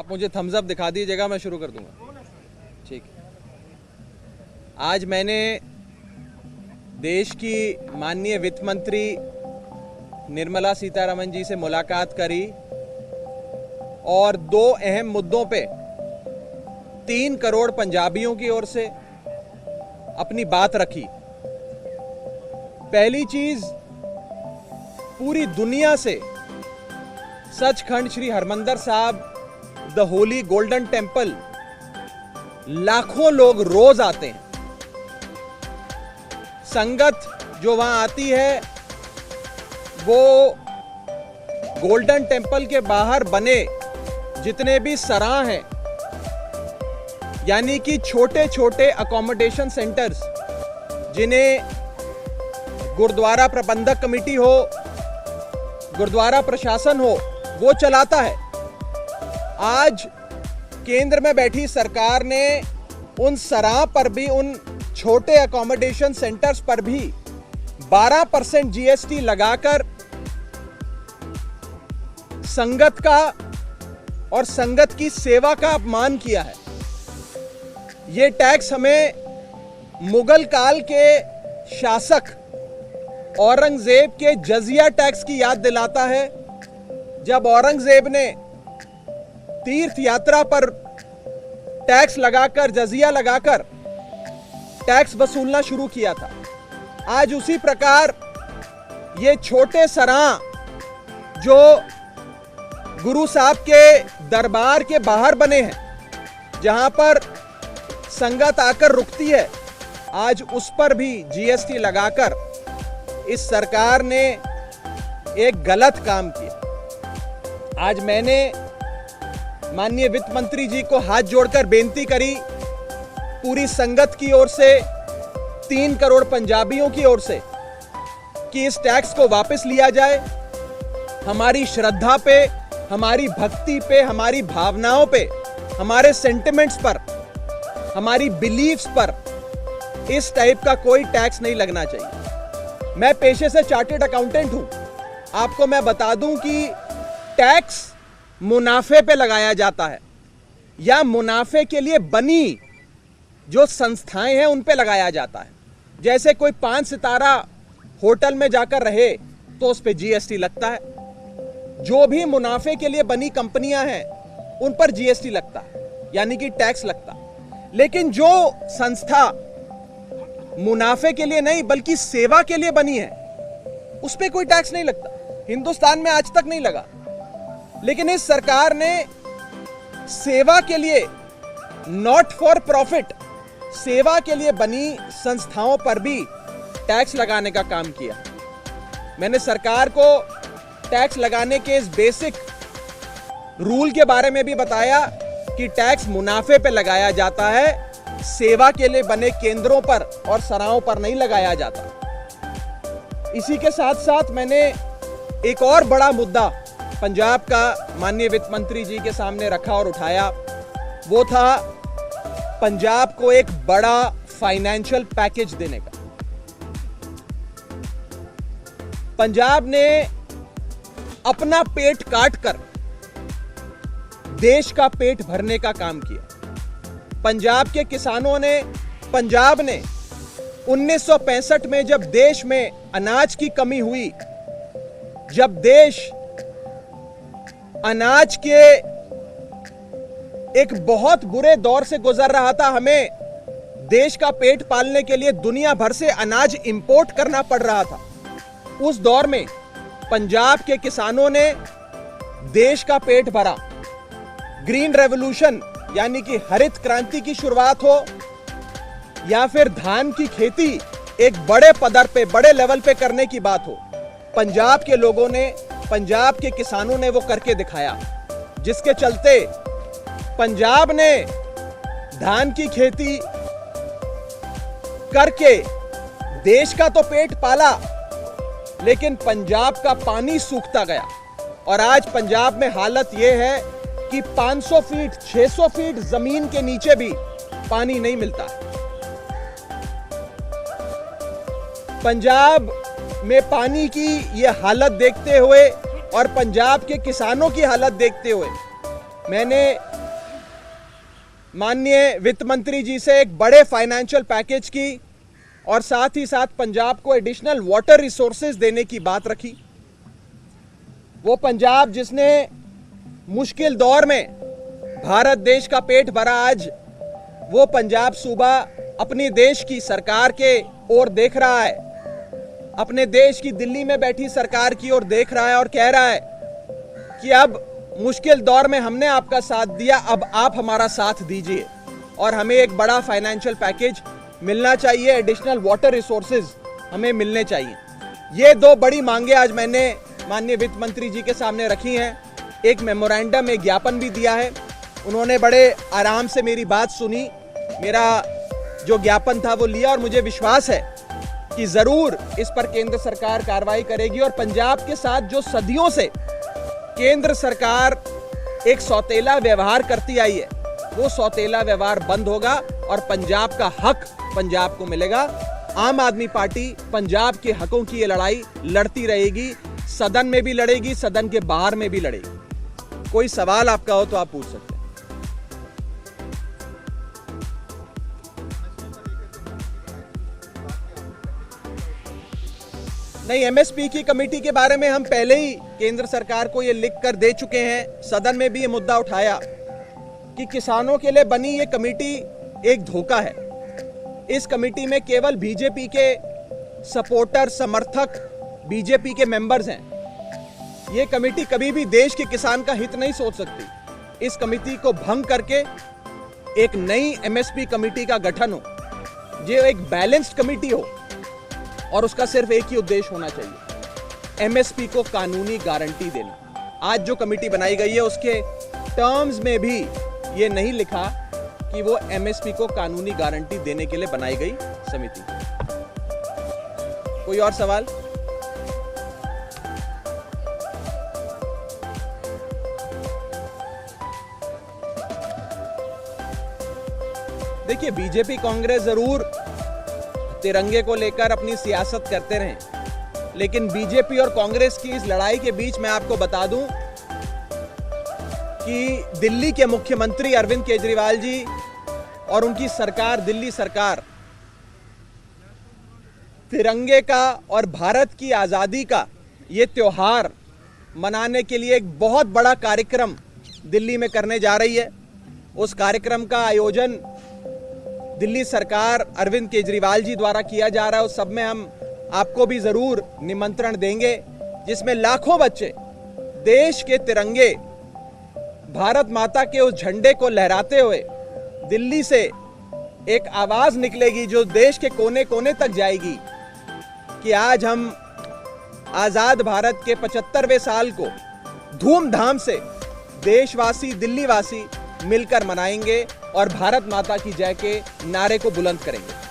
आप मुझे Thums up दिखा दीजिएगा, मैं शुरू कर दूंगा। ठीक है। आज मैंने देश की माननीय वित्त मंत्री निर्मला सीतारमण जी से मुलाकात करी और दो अहम मुद्दों पे 3 करोड़ पंजाबियों की ओर से अपनी बात रखी। पहली चीज, पूरी दुनिया से सचखंड श्री हरमंदिर साहब द होली गोल्डन टेम्पल लाखों लोग रोज आते हैं। संगत जो वहां आती है वो गोल्डन टेम्पल के बाहर बने जितने भी सराह हैं, यानी कि छोटे छोटे अकोमोडेशन सेंटर्स, जिन्हें गुरुद्वारा प्रबंधक कमेटी हो, गुरुद्वारा प्रशासन हो, वो चलाता है। आज केंद्र में बैठी सरकार ने उन सराह पर भी, उन छोटे अकोमोडेशन सेंटर्स पर भी 12% जीएसटी लगाकर संगत का और संगत की सेवा का अपमान किया है। ये टैक्स हमें मुगल काल के शासक औरंगजेब के जजिया टैक्स की याद दिलाता है। जब औरंगजेब ने तीर्थ यात्रा पर टैक्स लगाकर, जजिया लगाकर टैक्स वसूलना शुरू किया था। आज उसी प्रकार ये छोटे सराह जो गुरु साहब के दरबार के बाहर बने हैं, जहां पर संगत आकर रुकती है, आज उस पर भी जीएसटी लगाकर इस सरकार ने एक गलत काम किया। आज मैंने माननीय वित्त मंत्री जी को हाथ जोड़कर बेनती करी, पूरी संगत की ओर से, 3 करोड़ पंजाबियों की ओर से, कि इस टैक्स को वापस लिया जाए। हमारी श्रद्धा पे, हमारी भक्ति पे, हमारी भावनाओं पे, हमारे सेंटिमेंट्स पर, हमारी बिलीफ्स पर इस टाइप का कोई टैक्स नहीं लगना चाहिए। मैं पेशे से चार्टर्ड अकाउंटेंट हूं। आपको मैं बता दूं कि टैक्स मुनाफे पे लगाया जाता है या मुनाफे के लिए बनी जो संस्थाएं हैं उन पे लगाया जाता है। जैसे कोई 5 सितारा होटल में जाकर रहे तो उस पे जीएसटी लगता है। जो भी मुनाफे के लिए बनी कंपनियां हैं उन पर जीएसटी लगता है, यानी कि टैक्स लगता है। लेकिन जो संस्था मुनाफे के लिए नहीं बल्कि सेवा के लिए बनी है उस पे कोई टैक्स नहीं लगता। हिंदुस्तान में आज तक नहीं लगा। लेकिन इस सरकार ने सेवा के लिए, नॉट फॉर प्रॉफिट, सेवा के लिए बनी संस्थाओं पर भी टैक्स लगाने का काम किया। मैंने सरकार को टैक्स लगाने के इस बेसिक रूल के बारे में भी बताया कि टैक्स मुनाफे पे लगाया जाता है, सेवा के लिए बने केंद्रों पर और सराहों पर नहीं लगाया जाता। इसी के साथ साथ मैंने एक और बड़ा मुद्दा पंजाब का माननीय वित्त मंत्री जी के सामने रखा और उठाया। वो था पंजाब को एक बड़ा फाइनेंशियल पैकेज देने का। पंजाब ने अपना पेट काटकर देश का पेट भरने का काम किया। पंजाब के किसानों ने, पंजाब ने 1965 में जब देश में अनाज की कमी हुई, जब देश अनाज के एक बहुत बुरे दौर से गुजर रहा था, हमें देश का पेट पालने के लिए दुनिया भर से अनाज इंपोर्ट करना पड़ रहा था। उस दौर में पंजाब के किसानों ने देश का पेट भरा। ग्रीन रेवोल्यूशन यानी कि हरित क्रांति की शुरुआत हो या फिर धान की खेती एक बड़े पदर पे, बड़े लेवल पे करने की बात हो, पंजाब के लोगों ने, पंजाब के किसानों ने वो करके दिखाया। जिसके चलते पंजाब ने धान की खेती करके देश का तो पेट पाला, लेकिन पंजाब का पानी सूखता गया। और आज पंजाब में हालत यह है कि 500 फीट, 600 फीट जमीन के नीचे भी पानी नहीं मिलता। पंजाब में पानी की यह हालत देखते हुए और पंजाब के किसानों की हालत देखते हुए मैंने माननीय वित्त मंत्री जी से एक बड़े फाइनेंशियल पैकेज की और साथ ही साथ पंजाब को एडिशनल वाटर रिसोर्सेज देने की बात रखी। वो पंजाब जिसने मुश्किल दौर में भारत देश का पेट भरा, आज वो पंजाब सूबा अपनी देश की सरकार के ओर देख रहा है, अपने देश की दिल्ली में बैठी सरकार की ओर देख रहा है और कह रहा है कि अब मुश्किल दौर में हमने आपका साथ दिया, अब आप हमारा साथ दीजिए और हमें एक बड़ा फाइनेंशियल पैकेज मिलना चाहिए, एडिशनल वाटर रिसोर्सेज हमें मिलने चाहिए। ये दो बड़ी मांगे आज मैंने माननीय वित्त मंत्री जी के सामने रखी हैं। एक मेमोरेंडम, एक ज्ञापन भी दिया है। उन्होंने बड़े आराम से मेरी बात सुनी, मेरा जो ज्ञापन था वो लिया और मुझे विश्वास है कि जरूर इस पर केंद्र सरकार कार्रवाई करेगी और पंजाब के साथ जो सदियों से केंद्र सरकार एक सौतेला व्यवहार करती आई है, वो सौतेला व्यवहार बंद होगा और पंजाब का हक पंजाब को मिलेगा। आम आदमी पार्टी पंजाब के हकों की ये लड़ाई लड़ती रहेगी, सदन में भी लड़ेगी, सदन के बाहर में भी लड़ेगी। कोई सवाल आपका हो तो आप पूछ सकते हैं। नहीं, एमएसपी की कमेटी के बारे में हम पहले ही केंद्र सरकार को ये लिख कर दे चुके हैं। सदन में भी ये मुद्दा उठाया कि किसानों के लिए बनी ये कमेटी एक धोखा है। इस कमेटी में केवल बीजेपी के सपोर्टर, समर्थक, बीजेपी के मेंबर्स हैं। ये कमेटी कभी भी देश के किसान का हित नहीं सोच सकती। इस कमेटी को भंग करके एक नई एमएसपी कमेटी का गठन हो, जो एक बैलेंस्ड कमेटी हो और उसका सिर्फ एक ही उद्देश्य होना चाहिए, एमएसपी को कानूनी गारंटी देना। आज जो कमेटी बनाई गई है उसके टर्म्स में भी ये नहीं लिखा कि वो एमएसपी को कानूनी गारंटी देने के लिए बनाई गई समिति। कोई और सवाल? देखिए, बीजेपी कांग्रेस जरूर तिरंगे को लेकर अपनी सियासत करते रहें, लेकिन बीजेपी और कांग्रेस की इस लड़ाई के बीच मैं आपको बता दूं कि दिल्ली के मुख्यमंत्री अरविंद केजरीवाल जी और उनकी सरकार, दिल्ली सरकार, तिरंगे का और भारत की आजादी का ये त्योहार मनाने के लिए एक बहुत बड़ा कार्यक्रम दिल्ली में करने जा रही है। उस कार्यक्रम का आयोजन दिल्ली सरकार अरविंद केजरीवाल जी द्वारा किया जा रहा है। उस सब में हम आपको भी जरूर निमंत्रण देंगे, जिसमें लाखों बच्चे देश के तिरंगे, भारत माता के उस झंडे को लहराते हुए दिल्ली से एक आवाज निकलेगी जो देश के कोने कोने तक जाएगी कि आज हम आजाद भारत के 75वें साल को धूमधाम से देशवासी, दिल्लीवासी मिलकर मनाएंगे और भारत माता की जय के नारे को बुलंद करेंगे।